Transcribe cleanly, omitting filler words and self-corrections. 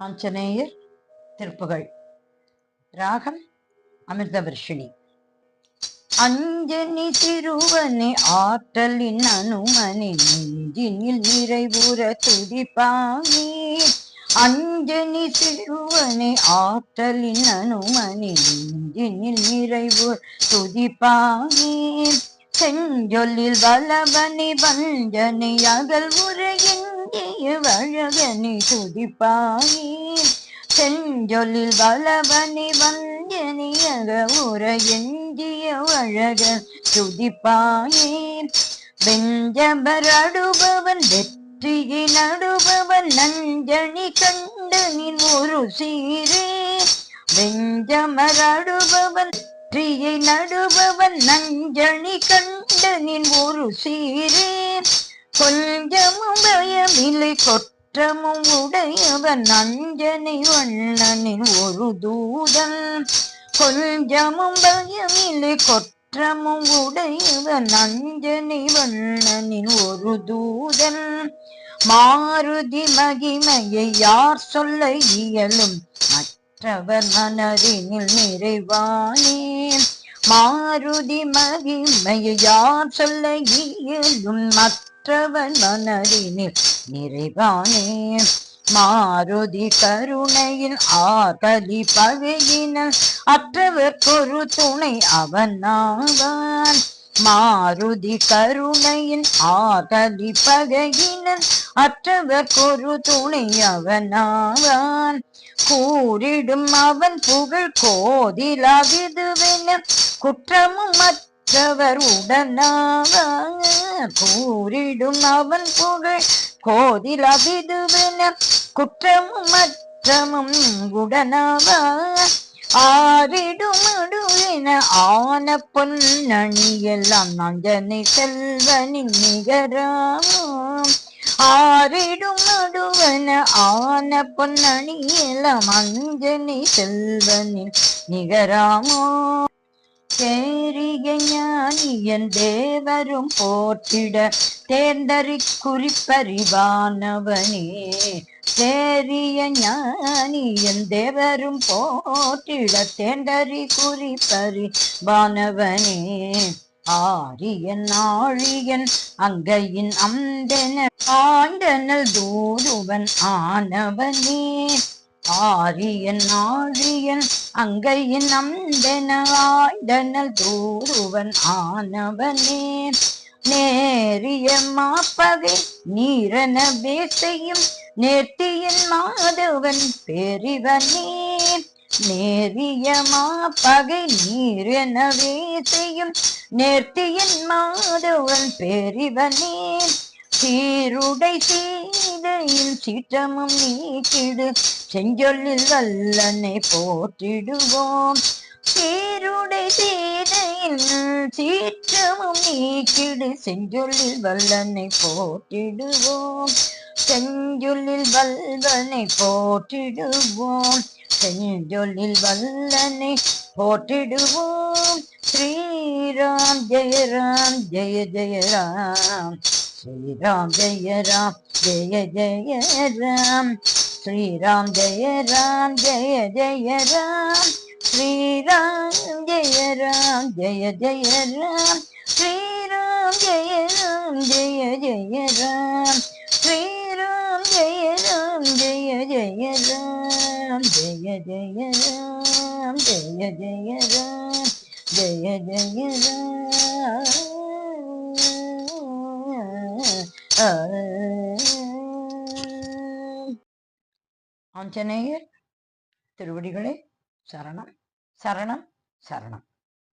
ஆஞ்சநேயர் திருப்புகழ். ராகம் அமிர்தவர்ஷினி. அஞ்சனி திருவனே ஆற்றலின் அனுமனி நெஞ்சினில் நிறைவுற துதிப்பானே. அஞ்சனி திருவனே ஆற்றலின் அனுமனி நெஞ்சினில் நிறைவுற துதிப்பானே. செஞ்சொல்லில் வல்லவனி வஞ்சனை அகல் உரையின்றிய வழகனி துதிப்பாயே. செஞ்சொல்லில் வல்லவனி வஞ்சனியக உரையின்றிய வழகன் துதிப்பாயே. வெஞ்சமர் அடுபவன் வெற்றியை நடுபவன் நஞ்சனி கண்டனின் ஒரு சீரே. வெஞ்சமர் அடுபவன் வெற்றியை நடுபவன் நஞ்சனி கண்டனின் ஒரு சீரே. கொஞ்சமும் பயமில்லை கொற்றமும் உடையவன் நஞ்சனை வண்ணனின் ஒரு தூதன். கொஞ்சமும் பயமில்லை கொற்றமும் உடையவன் நஞ்சனை வண்ணனின் ஒரு தூதன். மாருதி மகிமையை யார் சொல்ல இயலும் மற்றவர் மனதினில் நிறைவானே. மாருதி மகிமையை யார் சொல்ல இயலும் மற்றவர் மனதினில் நிறைவானே. மாருதி கருணையில் ஆகலி பகையினர் அற்றவர்க்கொரு துணை அவனாவான். மாருதி கருணையின் ஆகலி பகையினர் அற்றவர்க்கொரு துணை அவனாவான். கூறிடும் அவன் புகழ் கோதிலாவிதுவென குற்றமும் மற்றவர் உடனாவான். கூறிடும் அவன் புகழ் கோதிலாவிதுவென குற்றமும் மற்றமும் உடனாவான். ஆறிடும் அடுவென ஆன பொன்னணியெல்லாம் நஞ்சனை செல்வனின் நிகராம். ஆறிடும் அடுவென ஆன பொன்னணியெல்லாம் அஞ்சனை செல்வனின் நிகராமோ. சேரிய ஞானியன் தேவரும் போற்றிட தேர்ந்தறி குறிப்பறிவானவனே. சேரிய ஞானியன் தேவரும் போற்றிட தேர்ந்தறி குறிப்பறிவானவனே. ஆரியன் ஆழியன் அங்கையின் அந்தென ஆண்டனல் தூதுவன் ஆனவனே. ஆரியன் ஆழியன் அங்கையின் அந்தென ஆண்டனல் தூதுவன் ஆனவனே. நேரிய மாப்பகை நீரன வேசையும் நேர்த்தியன் மாதவன் பெரிவனே. நேரிய மாப்பகை நீரென வேசையும் நேர்த்தியன் மாதவன் பெரிவனே. சீருடை சீதையில் சீற்றமும் நீக்கிடு செஞ்சொல்லில் வல்லனை போற்றிடுவோம். சீருடை சீதையில் சீற்றமும் நீக்கிடு செஞ்சொல்லில் வல்லனை போற்றிடுவோம். செஞ்சொல்லில் வல்லனை போற்றிடுவோம். செஞ்சொல்லில் வல்லனை போற்றிடுவோம். ஸ்ரீராம் ஜெய ராம் ஜெய ஜெய ராம். ஸ்ரீராம் ஜெய ராம் ஜெய ஜெய ராம். ஸ்ரீராம் ஜெய ராம் ஜெய ஜெய ராம். ஸ்ரீராம் ஜெய ராம் ஜெய ஜெய ராம். ஸ்ரீராம் ஜெய ராம் ஜெய ஜெய ராம். ஸ்ரீராம் ஜெய ராம் ஜெய ஜெய ராம். ஜெய ஜெய ராம் ஜெய ஜெய ராம். ஜெய ஜெய ராம். ஆஞ்சநேயர் திருவடிகளே சரணம் சரணம் சரணம்.